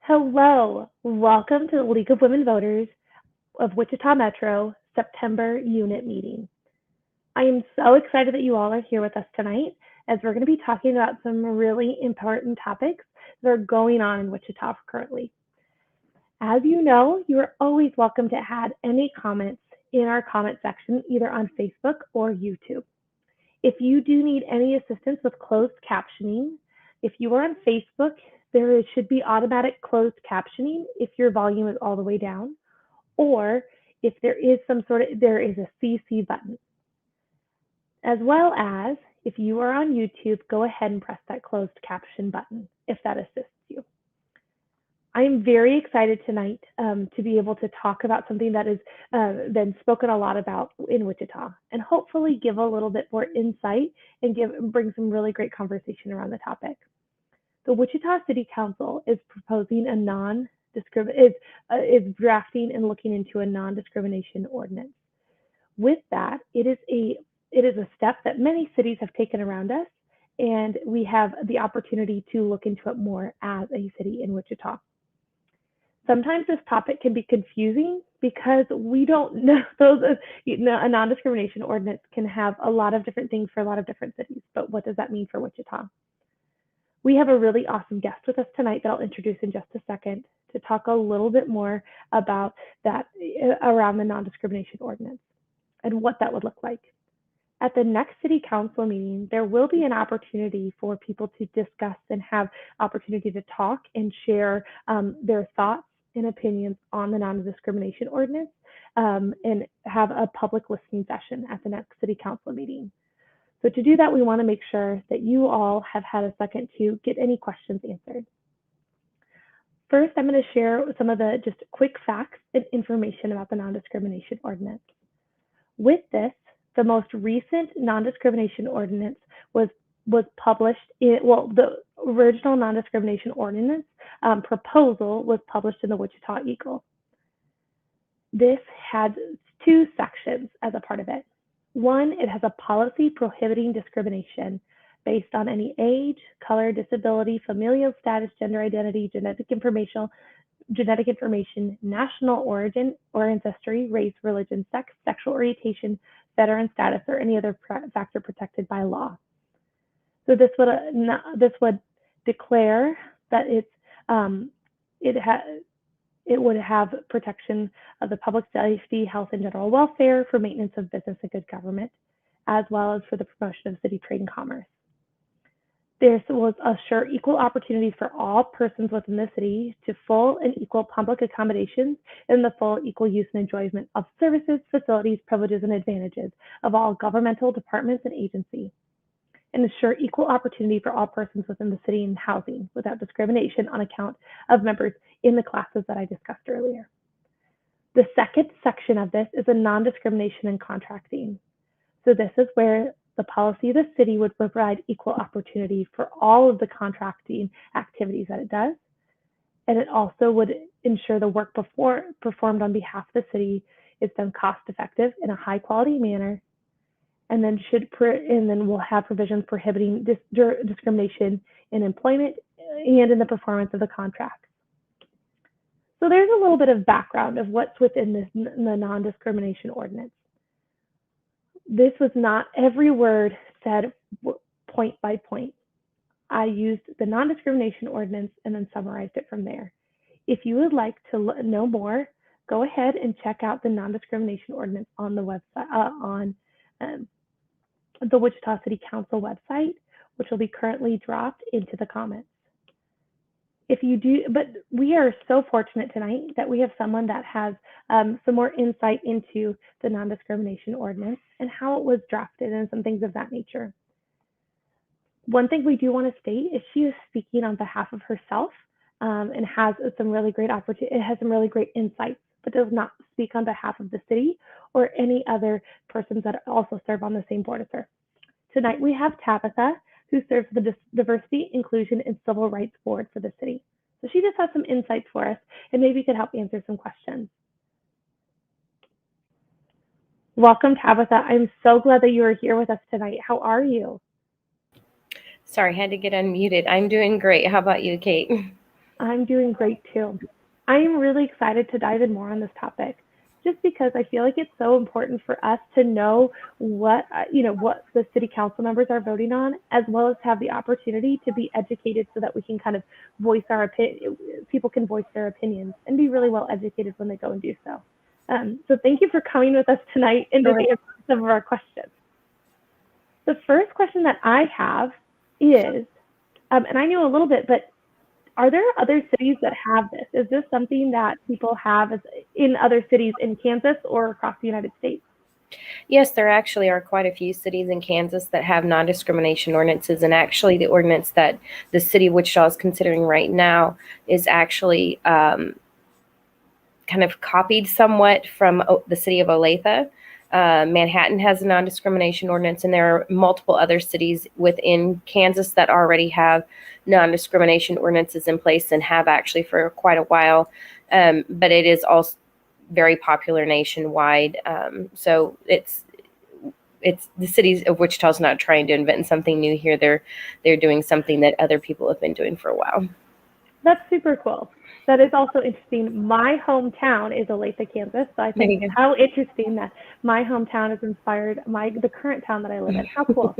Hello, welcome to the League of Women Voters of Wichita Metro September unit meeting. I am so excited that you all are here with us tonight as we're going to be talking about some really important topics that are going on in Wichita currently. As you know, you are always welcome to add any comments in our comment section, either on Facebook or YouTube. If you do need any assistance with closed captioning, if you are on Facebook, there should be automatic closed captioning if your volume is all the way down, or if there is there is a CC button. As well as, if you are on YouTube, go ahead and press that closed caption button if that assists you. I am very excited tonight to be able to talk about something that has been spoken a lot about in Wichita, and hopefully give a little bit more insight and bring some really great conversation around the topic. The Wichita City Council is proposing is drafting and looking into a non-discrimination ordinance. With that, it is a step that many cities have taken around us, and we have the opportunity to look into it more as a city in Wichita. Sometimes this topic can be confusing because we don't know a non-discrimination ordinance can have a lot of different things for a lot of different cities, but what does that mean for Wichita? We have a really awesome guest with us tonight that I'll introduce in just a second to talk a little bit more about that around the non-discrimination ordinance and what that would look like. At the next city council meeting, there will be an opportunity for people to discuss and have opportunity to talk and share their thoughts and opinions on the non-discrimination ordinance and have a public listening session at the next city council meeting. So to do that, we want to make sure that you all have had a second to get any questions answered. First, I'm going to share some of the just quick facts and information about the non-discrimination ordinance. With this, the most recent non-discrimination ordinance was published the original non-discrimination ordinance proposal was published in the Wichita Eagle. This had two sections as a part of it. One, it has a policy prohibiting discrimination based on any age, color, disability, familial status, gender identity, genetic information, national origin or ancestry, race, religion, sex, sexual orientation, veteran status, or any other factor protected by law. So this would declare that it would have protection of the public safety, health, and general welfare for maintenance of business and good government, as well as for the promotion of city trade and commerce. This will assure equal opportunities for all persons within the city to full and equal public accommodations and the full equal use and enjoyment of services, facilities, privileges, and advantages of all governmental departments and agencies, and ensure equal opportunity for all persons within the city in housing without discrimination on account of members in the classes that I discussed earlier. The second section of this is a non-discrimination in contracting. So this is where the policy of the city would provide equal opportunity for all of the contracting activities that it does. And it also would ensure the work performed on behalf of the city is done cost effective in a high quality manner, and then we'll have provisions prohibiting discrimination in employment and in the performance of the contract. So there's a little bit of background of what's within the non-discrimination ordinance. This was not every word said point by point. I used the non-discrimination ordinance and then summarized it from there. If you would like to know more, go ahead and check out the non-discrimination ordinance on the website, the Wichita City Council website, which will be currently dropped into the comments. But we are so fortunate tonight that we have someone that has some more insight into the non-discrimination ordinance and how it was drafted and some things of that nature. One thing we do want to state is she is speaking on behalf of herself and has some really great insights, but does not speak on behalf of the city or any other persons that also serve on the same board as her. Tonight we have Tabitha, who serves the Diversity, Inclusion, and Civil Rights Board for the city. So she just has some insights for us and maybe could help answer some questions. Welcome, Tabitha. I'm so glad that you are here with us tonight. How are you? Sorry, had to get unmuted. I'm doing great. How about you, Kate? I'm doing great too. I am really excited to dive in more on this topic, just because I feel like it's so important for us to know what what the city council members are voting on, as well as have the opportunity to be educated so that we can kind of voice our opinion. People can voice their opinions and be really well educated when they go and do so. So thank you for coming with us tonight and just answering some of our questions. The first question that I have is, and I knew a little bit, but are there other cities that have this? Is this something that people have in other cities in Kansas or across the United States? Yes, there actually are quite a few cities in Kansas that have non-discrimination ordinances, and actually the ordinance that the city of Wichita is considering right now is actually kind of copied somewhat from the city of Olathe. Manhattan has a non-discrimination ordinance, and there are multiple other cities within Kansas that already have non-discrimination ordinances in place and have actually for quite a while. But it is also very popular nationwide. So it's the cities of Wichita is not trying to invent something new here. They're doing something that other people have been doing for a while. That's super cool. That is also interesting. My hometown is Olathe, Kansas. So I think how interesting that my hometown has inspired the current town that I live in. How cool.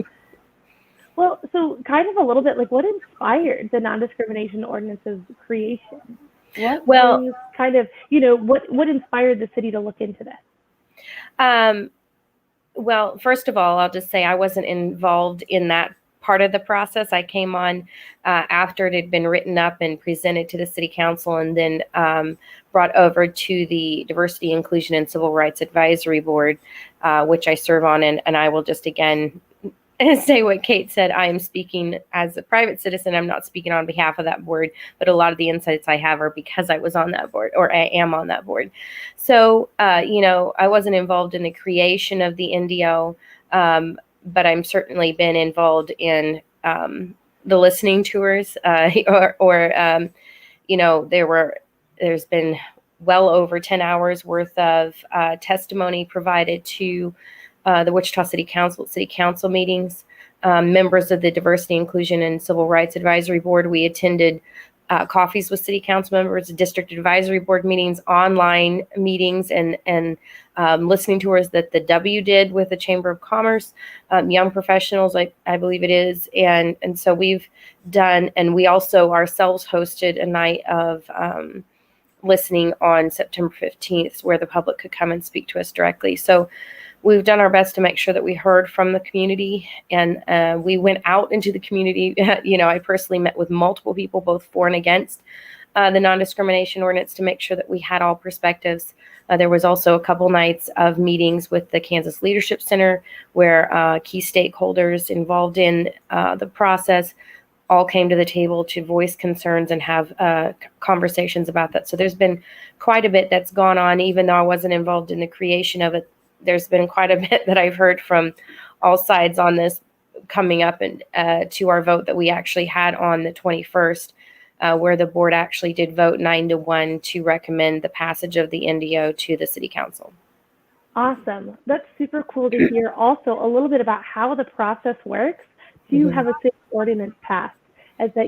Well, so kind of a little bit like what inspired the non-discrimination ordinance's creation? What inspired the city to look into this? Well, first of all, I'll just say I wasn't involved in that part of the process. I came on after it had been written up and presented to the city council, and then brought over to the Diversity, Inclusion, and Civil Rights Advisory Board, which I serve on. And I will just again say what Kate said. I am speaking as a private citizen. I'm not speaking on behalf of that board, but a lot of the insights I have are because I was on that board, or I am on that board. So, I wasn't involved in the creation of the NDO, but I'm certainly been involved in the listening tours, there's been well over 10 hours worth of testimony provided to the Wichita City Council meetings. Members of the Diversity, Inclusion, and Civil Rights Advisory Board, we attended coffees with city council members, district advisory board meetings, online meetings, and listening tours that the W did with the Chamber of Commerce, Young Professionals, I believe it is. And so we've done, and we also ourselves hosted a night of listening on September 15th where the public could come and speak to us directly. So we've done our best to make sure that we heard from the community, and we went out into the community. I personally met with multiple people, both for and against the non-discrimination ordinance, to make sure that we had all perspectives. There was also a couple nights of meetings with the Kansas Leadership Center where key stakeholders involved in the process all came to the table to voice concerns and have conversations about that. So there's been quite a bit that's gone on, even though I wasn't involved in the creation of it. There's been quite a bit that I've heard from all sides on this coming up and to our vote that we actually had on the 21st, where the board actually did vote 9-1 to recommend the passage of the NDO to the city council. Awesome. That's super cool to hear also a little bit about how the process works to have a city ordinance passed, as that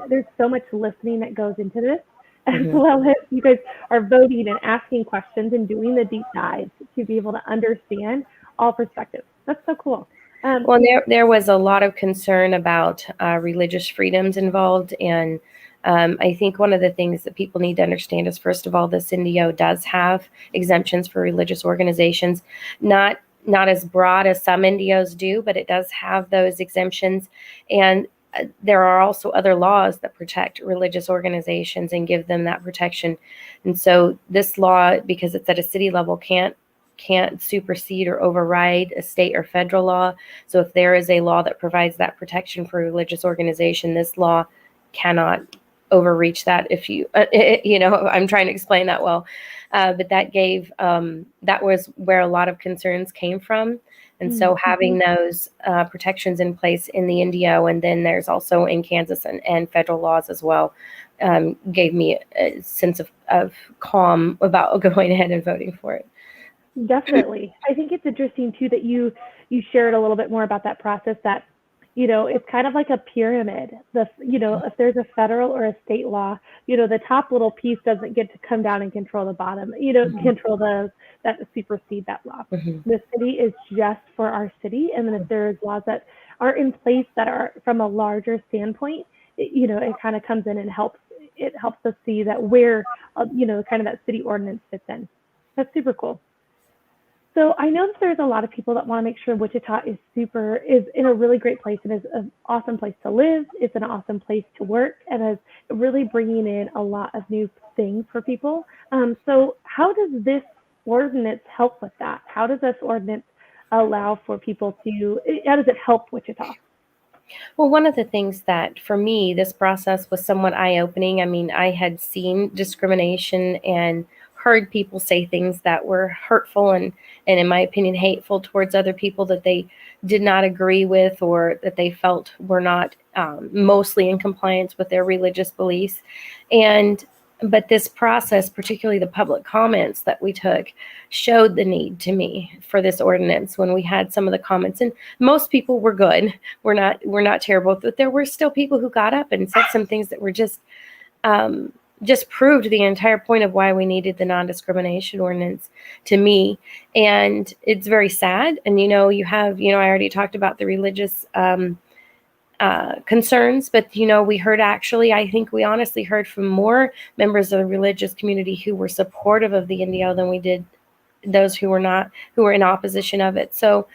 there's so much listening that goes into this, as well as you guys are voting and asking questions and doing the deep dives to be able to understand all perspectives. That's so cool. Well, there was a lot of concern about religious freedoms involved. And I think one of the things that people need to understand is, first of all, this NDO does have exemptions for religious organizations, not as broad as some NDOs do, but it does have those exemptions. And there are also other laws that protect religious organizations and give them that protection. And so this law, because it's at a city level, can't supersede or override a state or federal law. So if there is a law that provides that protection for a religious organization, this law cannot overreach that. If I'm trying to explain that well, but that was where a lot of concerns came from. And so having those protections in place in the NDO, and then there's also in Kansas and federal laws as well, gave me a sense of calm about going ahead and voting for it. Definitely. I think it's interesting too that you shared a little bit more about that process, that It's kind of like a pyramid. If there's a federal or a state law, the top little piece doesn't get to come down and control the bottom, control that supersede that law. Mm-hmm. The city is just for our city. And then if there's laws that are in place that are from a larger standpoint, it kind of comes in and helps us see that where, kind of that city ordinance fits in. That's super cool. So I know that there's a lot of people that want to make sure Wichita is in a really great place and is an awesome place to live. It's an awesome place to work and is really bringing in a lot of new things for people. So how does this ordinance help with that? How does this ordinance allow for people how does it help Wichita? Well, one of the things that for me, this process was somewhat eye-opening. I mean, I had seen discrimination and heard people say things that were hurtful and in my opinion, hateful towards other people that they did not agree with or that they felt were not mostly in compliance with their religious beliefs. But this process, particularly the public comments that we took, showed the need to me for this ordinance when we had some of the comments. And most people were good. We're not terrible, but there were still people who got up and said some things that were just proved the entire point of why we needed the non-discrimination ordinance to me. And it's very sad. And, I already talked about the religious concerns, but, we heard I think we honestly heard from more members of the religious community who were supportive of the NDO than we did those who were in opposition of it. So,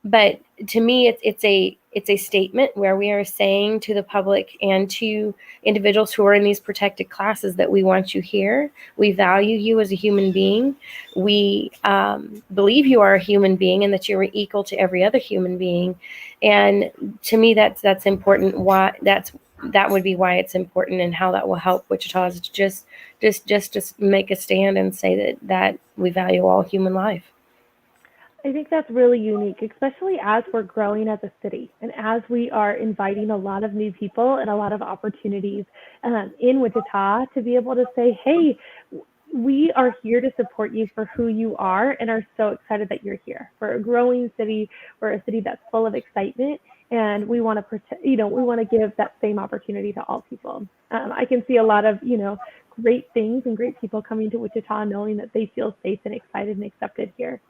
but to me, it's a statement where we are saying to the public and to individuals who are in these protected classes that we want you here. We value you as a human being. We believe you are a human being and that you're equal to every other human being. And to me, that's important. That would be why it's important, and how that will help Wichita is just to make a stand and say that we value all human life. I think that's really unique, especially as we're growing as a city and as we are inviting a lot of new people and a lot of opportunities in Wichita to be able to say, hey, we are here to support you for who you are and are so excited that you're here. We're a growing city. We're a city that's full of excitement, and we want to give that same opportunity to all people. I can see a lot of, great things and great people coming to Wichita knowing that they feel safe and excited and accepted here.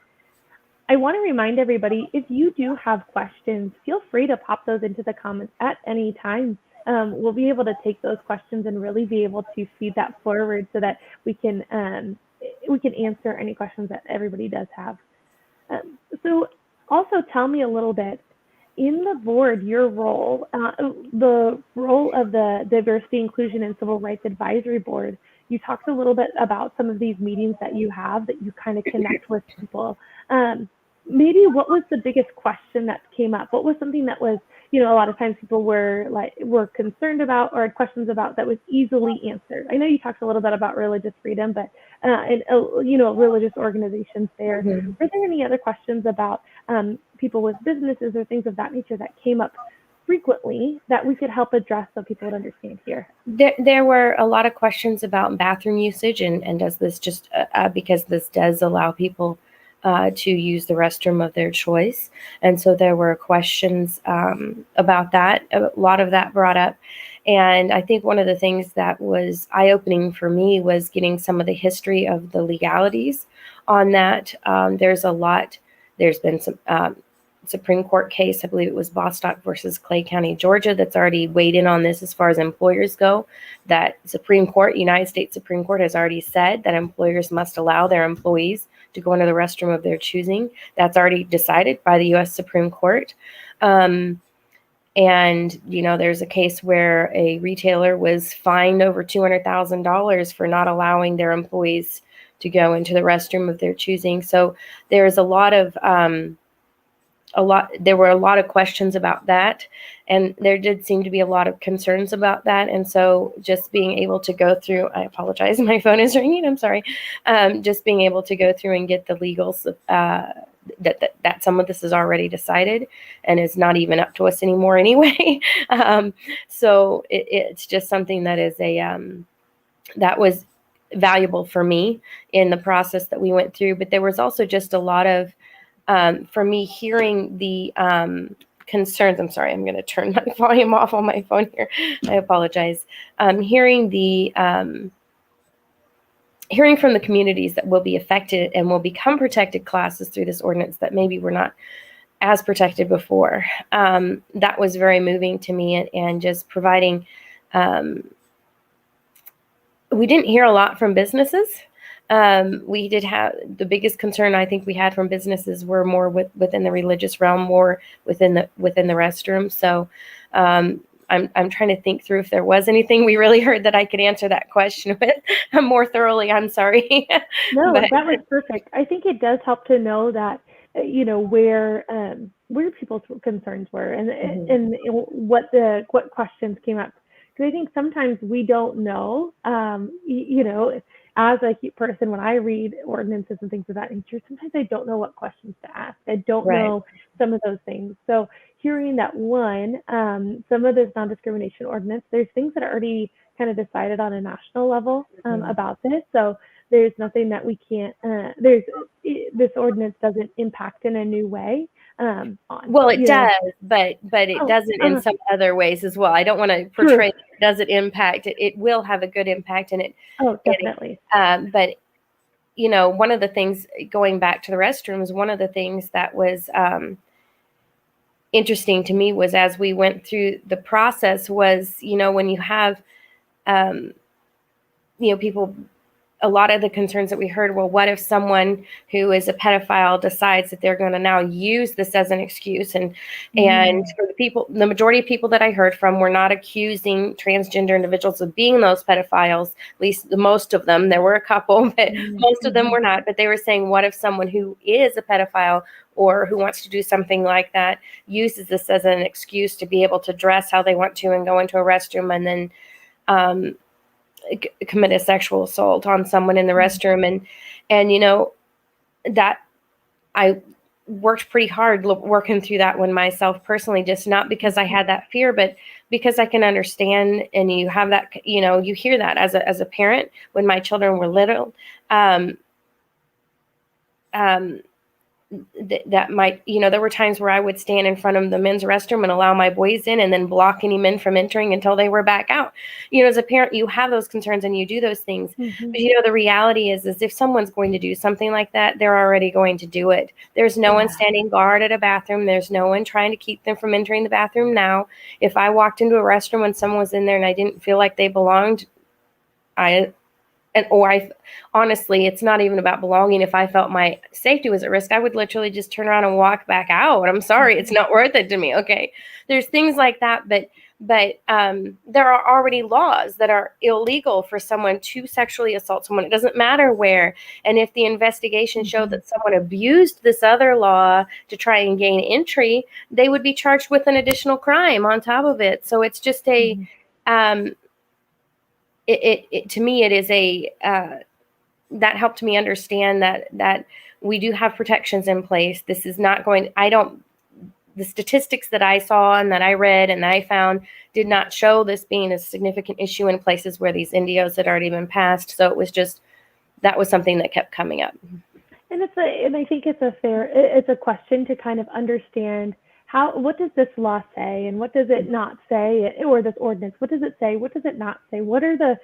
I want to remind everybody, if you do have questions, feel free to pop those into the comments at any time. We'll be able to take those questions and really be able to feed that forward so that we can answer any questions that everybody does have. So also tell me a little bit, in the board, your role, the role of the Diversity, Inclusion, and Civil Rights Advisory Board. You talked a little bit about some of these meetings that you have that you kind of connect with people. Maybe what was the biggest question that came up? What was something that was, a lot of times people were concerned about or had questions about that was easily answered? I know you talked a little bit about religious freedom, but religious organizations there. Mm-hmm. Were there any other questions about people with businesses or things of that nature that came up frequently that we could help address so people would understand here? There were a lot of questions about bathroom usage and does this just because this does allow people to use the restroom of their choice. And so there were questions about that. A lot of that brought up. And I think one of the things that was eye-opening for me was getting some of the history of the legalities on that. There's been some Supreme Court case, I believe it was Bostock versus Clay County, Georgia, that's already weighed in on this as far as employers go. That United States Supreme Court has already said that employers must allow their employees to go into the restroom of their choosing. That's already decided by the U.S. Supreme Court. And, there's a case where a retailer was fined over $200,000 for not allowing their employees to go into the restroom of their choosing. So there's there were a lot of questions about that, and there did seem to be a lot of concerns about that. And so just being able to go through, I apologize, my phone is ringing, I'm sorry. Just being able to go through and get the legals, that some of this is already decided and is not even up to us anymore anyway. So it's just something that is that was valuable for me in the process that we went through. But there was also just a lot of, for me, hearing the concerns. I'm sorry, I'm going to turn my volume off on my phone here. I apologize. Hearing from the communities that will be affected and will become protected classes through this ordinance that maybe were not as protected before. That was very moving to me, and just providing, we didn't hear a lot from businesses. We did have the biggest concern I think we had from businesses were more within the religious realm, more within the restroom. So I'm trying to think through if there was anything we really heard that I could answer that question with more thoroughly. I'm sorry. No, But that was perfect. I think it does help to know that, where people's concerns were, and what questions came up. Because I think sometimes we don't know, as a person, when I read ordinances and things of that nature, sometimes I don't know what questions to ask. I don't Right. know some of those things. So hearing that some of this non-discrimination ordinance, there's things that are already kind of decided on a national level about this. So there's nothing that we can't, this ordinance doesn't impact in a new way. Well, it does, but it doesn't in some other ways as well. I don't want to portray that it doesn't impact. It will have a good impact in it. Oh, definitely. But one of the things, going back to the restrooms, one of the things that was interesting to me was, as we went through the process, was when you have people. A lot of the concerns that we heard, well, what if someone who is a pedophile decides that they're going to now use this as an excuse? And for the majority of people that I heard from were not accusing transgender individuals of being those pedophiles, at least the most of them. There were a couple, but most of them were not. But they were saying, what if someone who is a pedophile or who wants to do something like that uses this as an excuse to be able to dress how they want to and go into a restroom and then commit a sexual assault on someone in the restroom. And that I worked pretty hard working through that one myself personally, just not because I had that fear, but because I can understand. And you have that, you hear that as a parent when my children were little, that might, there were times where I would stand in front of the men's restroom and allow my boys in and then block any men from entering until they were back out. As a parent, you have those concerns and you do those things. But the reality is if someone's going to do something like that, they're already going to do it. There's no one standing guard at a bathroom. There's no one trying to keep them from entering the bathroom now. If I walked into a restroom and someone was in there and I didn't feel like they belonged, honestly, it's not even about belonging. If I felt my safety was at risk, I would literally just turn around and walk back out. I'm sorry, it's not worth it to me. Okay, there's things like that, but there are already laws that are illegal for someone to sexually assault someone. It doesn't matter where. And if the investigation showed that someone abused this other law to try and gain entry, they would be charged with an additional crime on top of it. So it's just a to me, it is that helped me understand that we do have protections in place. This is not going, the statistics that I saw and that I read and that I found did not show this being a significant issue in places where these NDOs had already been passed. So it was just, that was something that kept coming up. And I think it's a question to kind of understand what does this law say and what does it not say, or this ordinance, what does it say, what does it not say, what are the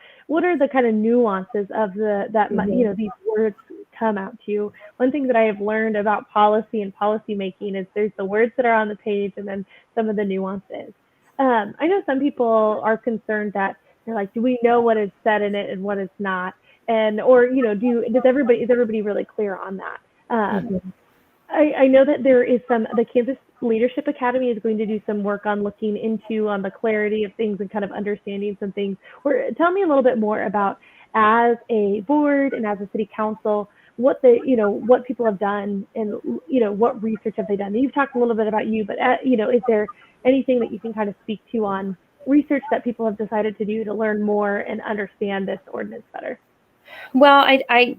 kind of nuances of these words come out to you. One thing that I have learned about policy and policy making is there's the words that are on the page and then some of the nuances. I know some people are concerned that they're like, do we know what is said in it and what is not, is everybody really clear on that? I know that there is the Kansas Leadership Academy is going to do some work on looking into the clarity of things and kind of understanding some things. Or tell me a little bit more about, as a board and as a city council, what people have done and what research have they done. You've talked a little bit about you, but is there anything that you can kind of speak to on research that people have decided to do to learn more and understand this ordinance better? Well, I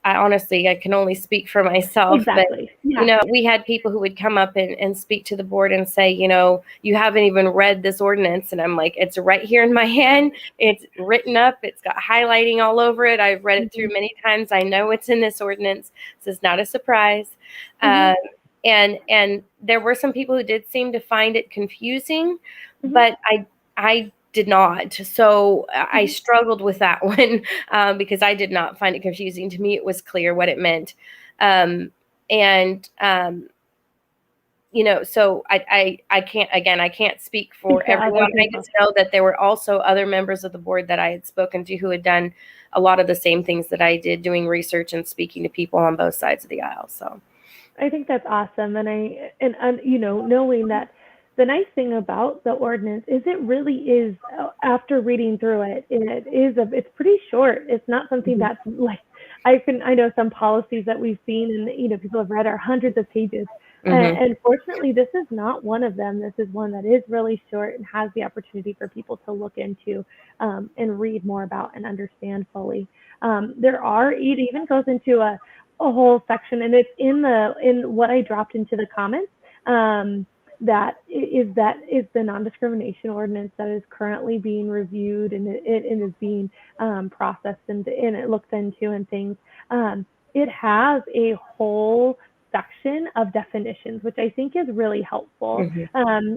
honestly, I can only speak for myself. Exactly. But, we had people who would come up and speak to the board and say, you haven't even read this ordinance. And I'm like, it's right here in my hand. It's written up. It's got highlighting all over it. I've read it through many times. I know it's in this ordinance. This is not a surprise. And there were some people who did seem to find it confusing, Mhm. but I did not. So I struggled with that one because I did not find it confusing. To me, it was clear what it meant. So I can't speak for everyone. I just know that there were also other members of the board that I had spoken to who had done a lot of the same things that I did, doing research and speaking to people on both sides of the aisle. So I think that's awesome. And knowing that the nice thing about the ordinance is it really is, after reading through it, it's pretty short. It's not something that's like, I know some policies that we've seen and, people have read are hundreds of pages. And fortunately, this is not one of them. This is one that is really short and has the opportunity for people to look into and read more about and understand fully. It even goes into a whole section, and it's in what I dropped into the comments. That is the non-discrimination ordinance that is currently being reviewed and it is being processed and it looks into and things. It has a whole section of definitions, which I think is really helpful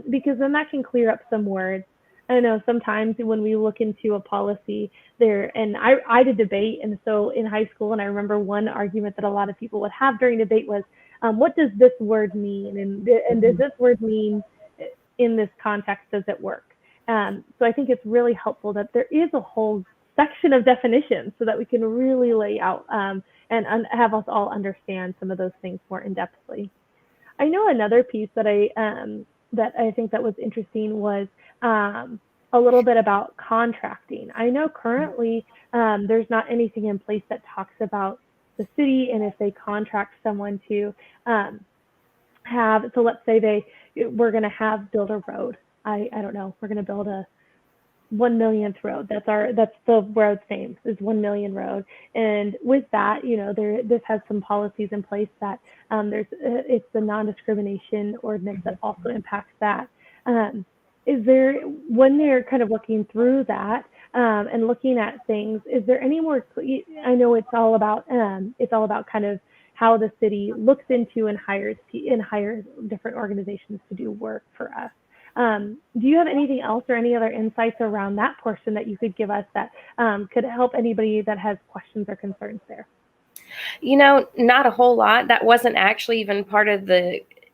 because then that can clear up some words. I know sometimes when we look into a policy there, and I did debate, and so in high school, and I remember one argument that a lot of people would have during debate was, what does this word mean, and does this word mean in this context, does it work? So I think it's really helpful that there is a whole section of definitions so that we can really lay out and have us all understand some of those things more in-depthly. I know another piece that I think that was interesting was a little bit about contracting. I know currently there's not anything in place that talks about the city and if they contract someone to so let's say we're going to build a road. I don't know, we're going to build a 1 millionth road. That's the road's name, is 1 million road. And with that, this has some policies in place that it's the non-discrimination ordinance that also impacts that. When they're kind of looking through that and looking at things, is there any more? I know it's all about kind of how the city looks into and hires different organizations to do work for us. Do you have anything else or any other insights around that portion that you could give us that could help anybody that has questions or concerns there? Not a whole lot. That wasn't actually even part of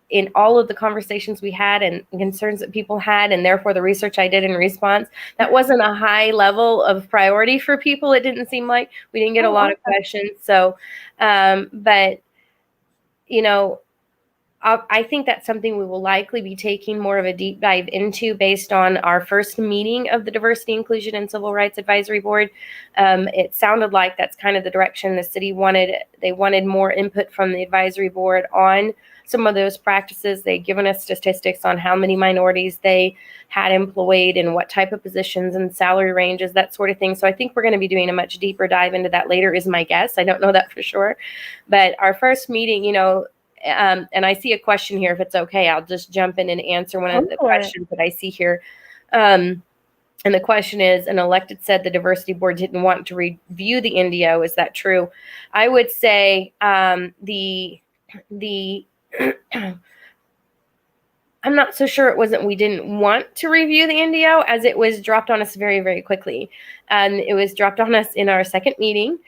in all of the conversations we had and concerns that people had, and therefore the research I did in response, that wasn't a high level of priority for people. It didn't seem like we didn't get a lot of questions. So, but I think that's something we will likely be taking more of a deep dive into based on our first meeting of the Diversity, Inclusion, and Civil Rights Advisory Board. It sounded like that's kind of the direction the city wanted. They wanted more input from the advisory board on some of those practices. They'd given us statistics on how many minorities they had employed and what type of positions and salary ranges, that sort of thing. So I think we're going to be doing a much deeper dive into that later, is my guess. I don't know that for sure. But our first meeting, and I see a question here. If it's okay, I'll just jump in and answer one of the questions that I see here. And the question is, an elected said the diversity board didn't want to review the NDO. Is that true? I would say I'm not so sure it wasn't we didn't want to review the NDO, as it was dropped on us very, very quickly. And it was dropped on us in our second meeting.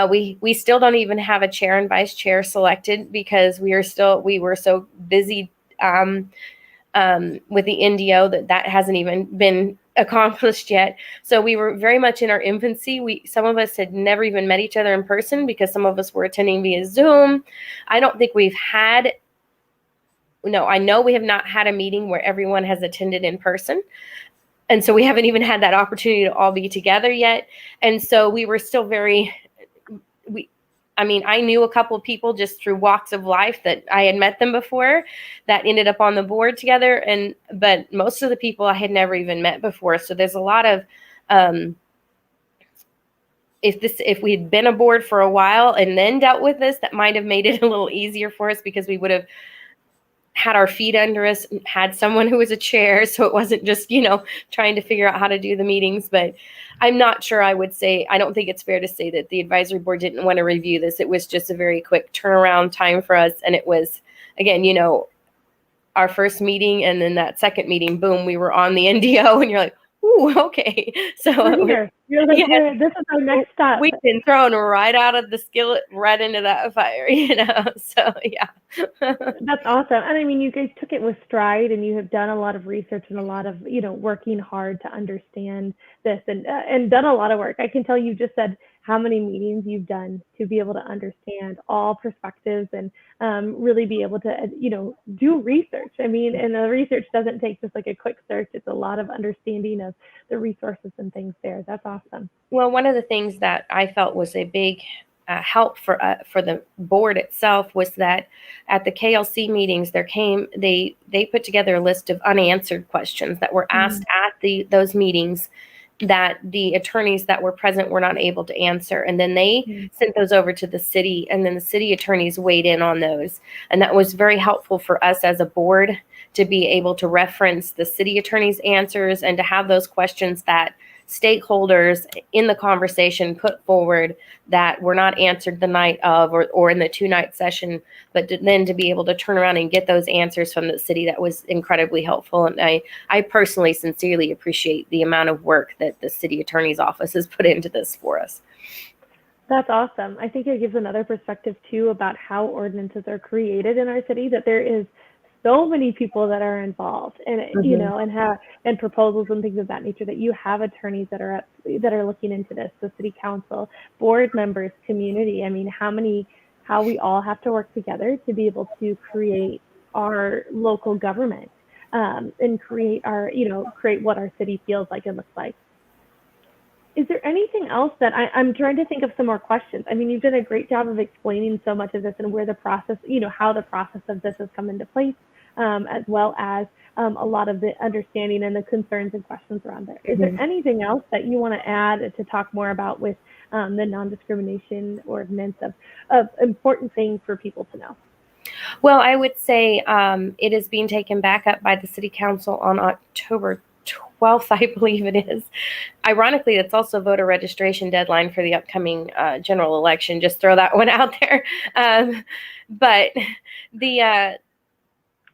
We still don't even have a chair and vice chair selected because we were so busy with the NDO that hasn't even been accomplished yet. So we were very much in our infancy. Some of us had never even met each other in person because some of us were attending via Zoom. I don't think I know we have not had a meeting where everyone has attended in person. And so we haven't even had that opportunity to all be together yet. And so we were still I knew a couple of people just through walks of life that I had met them before that ended up on the board together. But most of the people I had never even met before. So there's a lot of, if we'd been aboard for a while and then dealt with this, that might have made it a little easier for us because we would have had our feet under us, had someone who was a chair. So it wasn't just, trying to figure out how to do the meetings. But I'm not sure. I don't think it's fair to say that the advisory board didn't want to review this. It was just a very quick turnaround time for us. And it was again, our first meeting and then that second meeting, boom, we were on the NDO, and you're like, ooh, okay. So We're here. You're like, yeah, this is our next step. we've been thrown right out of the skillet, right into that fire, So yeah. That's awesome. And I mean, you guys took it with stride, and you have done a lot of research and a lot of, working hard to understand this, and done a lot of work. I can tell you just said how many meetings you've done to be able to understand all perspectives, and really be able to, do research. I mean, and the research doesn't take just like a quick search. It's a lot of understanding of the resources and things there. That's awesome. Well, one of the things that I felt was a big help for the board itself was that at the KLC meetings, they put together a list of unanswered questions that were asked at those meetings that the attorneys that were present were not able to answer. And then they sent those over to the city, and then the city attorneys weighed in on those. And that was very helpful for us as a board to be able to reference the city attorney's answers and to have those questions that stakeholders in the conversation put forward that were not answered the night of or in the 2-night session, but then to be able to turn around and get those answers from the city, that was incredibly helpful. And I personally sincerely appreciate the amount of work that the city attorney's office has put into this for us. That's awesome. I think it gives another perspective too about how ordinances are created in our city, that there is so many people that are involved, and and proposals and things of that nature, that you have attorneys that are looking into this, the city council, board members, community. I mean, how we all have to work together to be able to create our local government, and create what our city feels like and looks like. Is there anything else that I'm trying to think of some more questions? I mean, you've done a great job of explaining so much of this and where the process, how the process of this has come into place, as well as a lot of the understanding and the concerns and questions around there. Is there anything else that you want to add to talk more about with the non-discrimination ordinance of important things for people to know? Well, I would say it is being taken back up by the city council on October 12th, I believe it is. Ironically, it's also voter registration deadline for the upcoming general election. Just throw that one out there. But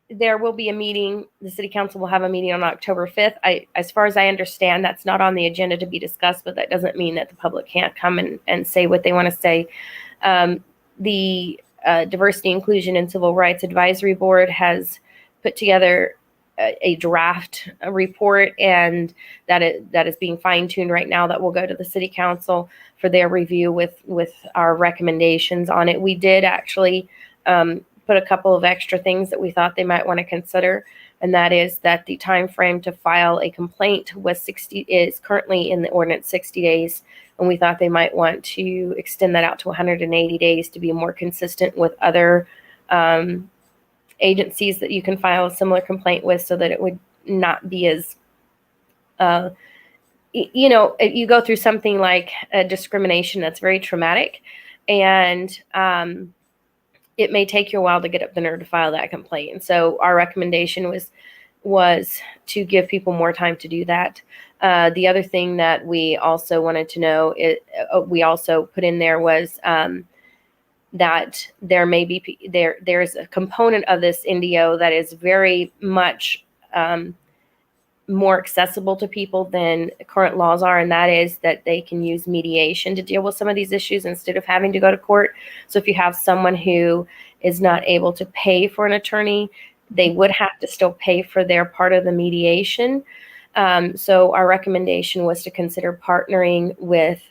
there will be a meeting. The city council will have a meeting on October 5th. As far as I understand, that's not on the agenda to be discussed, but that doesn't mean that the public can't come and say what they want to say. The Diversity, Inclusion, and Civil Rights Advisory Board has put together a draft report, and that is being fine-tuned right now, that will go to the city council for their review with our recommendations on it. We did actually put a couple of extra things that we thought they might want to consider, and that is that the time frame to file a complaint is currently in the ordinance 60 days, and we thought they might want to extend that out to 180 days to be more consistent with other agencies that you can file a similar complaint with, so that it would not be as, if you go through something like a discrimination that's very traumatic, and it may take you a while to get up the nerve to file that complaint. And so our recommendation was to give people more time to do that. The other thing that we also wanted to know, we also put in there was that there may be there's a component of this NDO that is very much more accessible to people than current laws are, and that is that they can use mediation to deal with some of these issues instead of having to go to court. So if you have someone who is not able to pay for an attorney, they would have to still pay for their part of the mediation. So our recommendation was to consider partnering with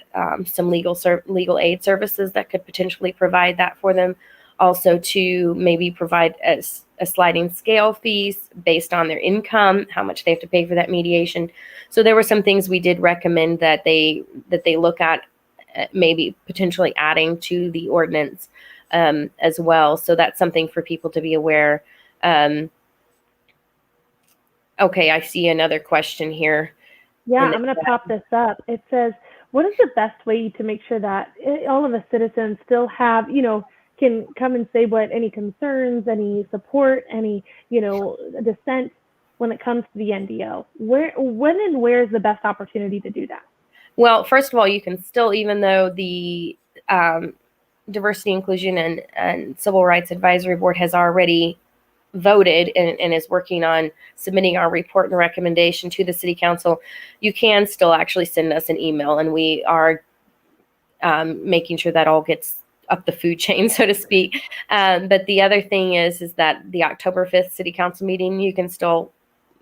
some legal aid services that could potentially provide that for them. Also to maybe provide a sliding scale fees based on their income, how much they have to pay for that mediation. So there were some things we did recommend that they look at, maybe potentially adding to the ordinance as well. So that's something for people to be aware. Okay, I see another question here. Yeah, I'm going to pop this up. It says, what is the best way to make sure that all of us citizens still have, can come and say what any concerns, any support, any, dissent when it comes to the NDO? When and where is the best opportunity to do that? Well, first of all, you can still, even though Diversity, Inclusion, and Civil Rights Advisory Board has already voted and is working on submitting our report and recommendation to the City Council, you can still actually send us an email, and we are making sure that all gets up the food chain, so to speak. But the other thing is that the October 5th City Council meeting, you can still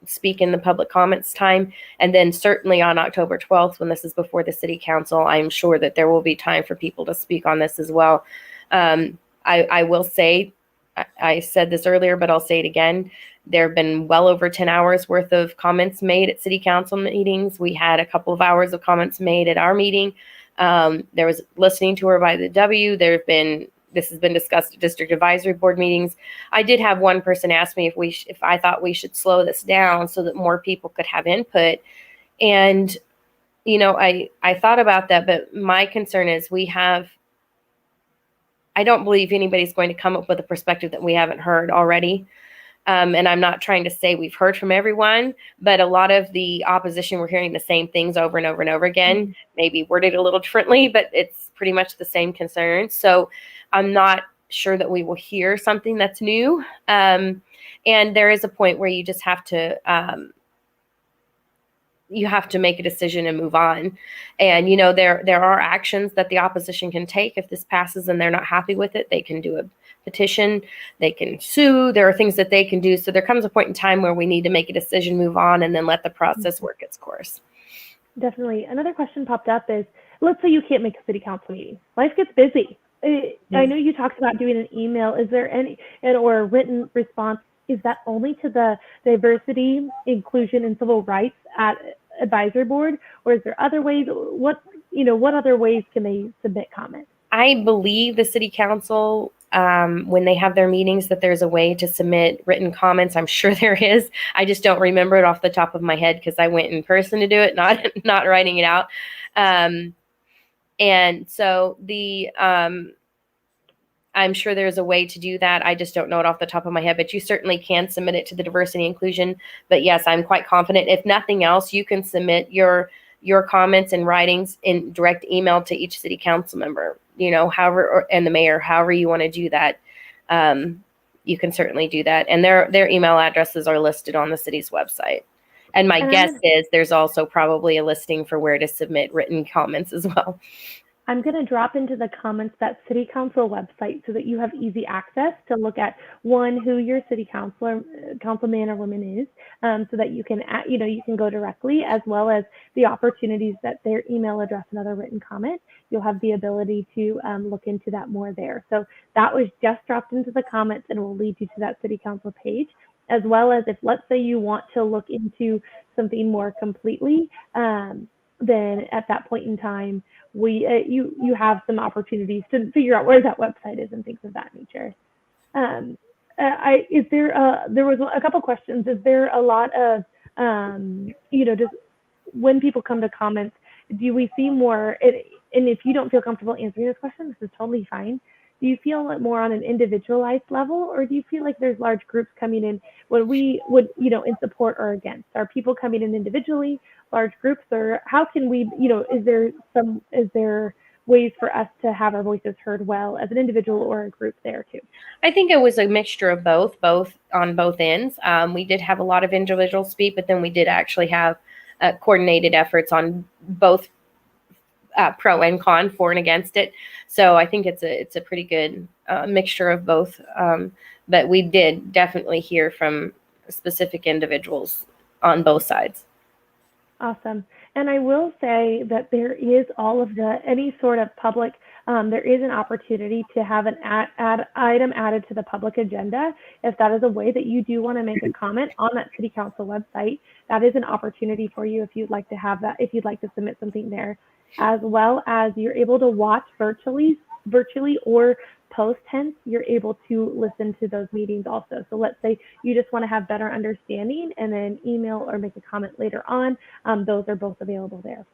speak in the public comments time. And then certainly on October 12th, when this is before the City Council, I'm sure that there will be time for people to speak on this as well. I will say, I said this earlier, but I'll say it again. There have been well over 10 hours worth of comments made at City Council meetings. We had a couple of hours of comments made at our meeting. There was listening tour by the W. This has been discussed at District Advisory Board meetings. I did have one person ask me if I thought we should slow this down so that more people could have input. And, I thought about that, but my concern is I don't believe anybody's going to come up with a perspective that we haven't heard already. And I'm not trying to say we've heard from everyone, but a lot of the opposition, we're hearing the same things over and over and over again, maybe worded a little differently, but it's pretty much the same concerns. So I'm not sure that we will hear something that's new. And there is a point where you just have to make a decision and move on. And, there are actions that the opposition can take. If this passes and they're not happy with it, they can do a petition, they can sue. There are things that they can do. So there comes a point in time where we need to make a decision, move on, and then let the process work its course. Definitely. Another question popped up is, let's say you can't make a City Council meeting. Life gets busy. I know you talked about doing an email. Is there or a written response? Is that only to the Diversity, Inclusion, and Civil Rights at Advisory Board, or is there other ways? What other ways can they submit comments? I believe the City Council, when they have their meetings, that there's a way to submit written comments. I'm sure there is. I just don't remember it off the top of my head because I went in person to do it, not writing it out. And so I'm sure there's a way to do that. I just don't know it off the top of my head, but you certainly can submit it to the Diversity Inclusion. But yes, I'm quite confident. If nothing else, you can submit your comments and writings in direct email to each City Council member, and the mayor, however you want to do that. You can certainly do that. And their email addresses are listed on the city's website. And my guess is there's also probably a listing for where to submit written comments as well. I'm going to drop into the comments that City Council website so that you have easy access to look at who your City Councilman or woman is, so that you can go directly, as well as the opportunities that their email address and other written comment. You'll have the ability to look into that more there. So that was just dropped into the comments and will lead you to that City Council page, as well as if, let's say, you want to look into something more completely, then at that point in time, you have some opportunities to figure out where that website is and things of that nature. There was a couple questions. Is there a lot of just when people come to comments, do we see more? And if you don't feel comfortable answering this question, this is totally fine. Do you feel it more on an individualized level, or do you feel like there's large groups coming in when we would, in support or against? Are people coming in individually, large groups, or how can we, is there ways for us to have our voices heard well as an individual or a group there too? I think it was a mixture of both on both ends. We did have a lot of individuals speak, but then we did actually have coordinated efforts on both pro and con, for and against it. So I think it's a pretty good mixture of both. But we did definitely hear from specific individuals on both sides. Awesome. And I will say that there is any sort of public, there is an opportunity to have an item added to the public agenda. If that is a way that you do want to make a comment on that City Council website, that is an opportunity for you if you'd like to have that, if you'd like to submit something there, as well as you're able to watch virtually or post tense, you're able to listen to those meetings also. So let's say you just want to have better understanding and then email or make a comment later on. Those are both available there.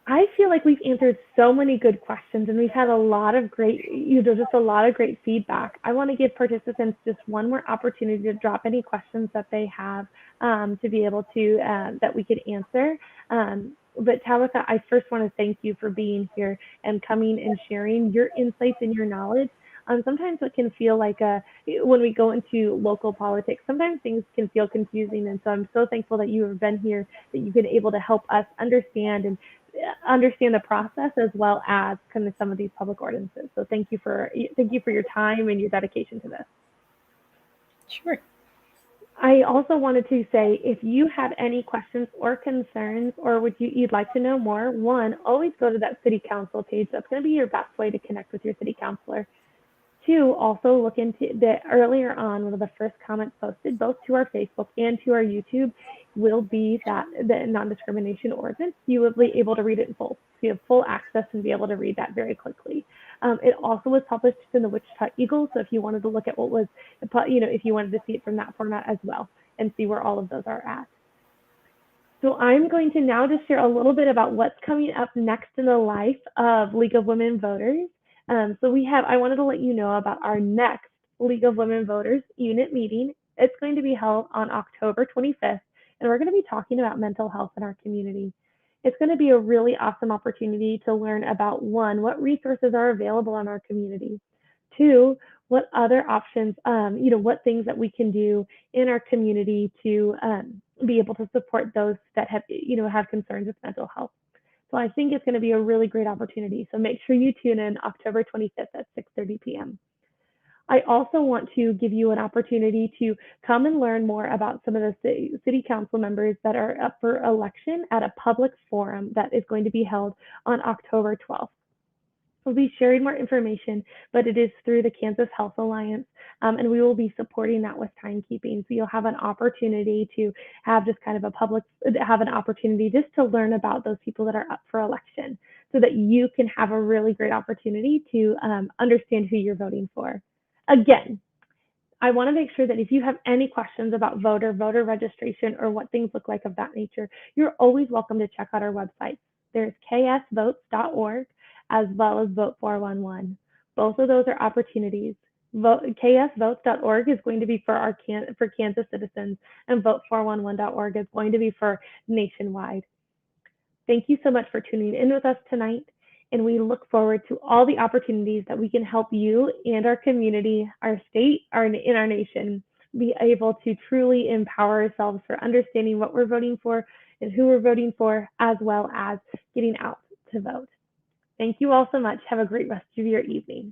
I feel like we've answered so many good questions and we've had a lot of great, just a lot of great feedback. I want to give participants just one more opportunity to drop any questions that they have to be able to, that we could answer. But Tabitha, I first want to thank you for being here and coming and sharing your insights and your knowledge. Sometimes it can feel like when we go into local politics, sometimes things can feel confusing. And so I'm so thankful that you have been here, that you've been able to help us understand and understand the process as well as kind of some of these public ordinances. So thank you for your time and your dedication to this. Sure. I also wanted to say, if you have any questions or concerns, or you'd like to know more, one, always go to that city council page. That's going to be your best way to connect with your city councilor. Two, also look into earlier on, one of the first comments posted both to our Facebook and to our YouTube will be that the non-discrimination ordinance. You will be able to read it in full. So you have full access and be able to read that very quickly. It also was published in the Wichita Eagle, so if you wanted to look at what was, if you wanted to see it from that format as well and see where all of those are at. So I'm going to now just share a little bit about what's coming up next in the life of League of Women Voters. I wanted to let you know about our next League of Women Voters unit meeting. It's going to be held on October 25th, and we're going to be talking about mental health in our community. It's going to be a really awesome opportunity to learn about, one, what resources are available in our community. Two, what other options, what things that we can do in our community to be able to support those that have concerns with mental health. So I think it's going to be a really great opportunity. So make sure you tune in October 25th at 6:30 p.m. I also want to give you an opportunity to come and learn more about some of the city council members that are up for election at a public forum that is going to be held on October 12th. We'll be sharing more information, but it is through the Kansas Health Alliance, and we will be supporting that with timekeeping. So you'll have an opportunity to have just kind of an opportunity just to learn about those people that are up for election so that you can have a really great opportunity to understand who you're voting for. Again, I want to make sure that if you have any questions about voter registration, or what things look like of that nature, you're always welcome to check out our website. There's ksvotes.org as well as Vote 411. Both of those are opportunities. ksvotes.org is going to be for Kansas citizens, and vote411.org is going to be for nationwide. Thank you so much for tuning in with us tonight, and we look forward to all the opportunities that we can help you and our community, our state, in our nation be able to truly empower ourselves for understanding what we're voting for and who we're voting for, as well as getting out to vote. Thank you all so much. Have a great rest of your evening.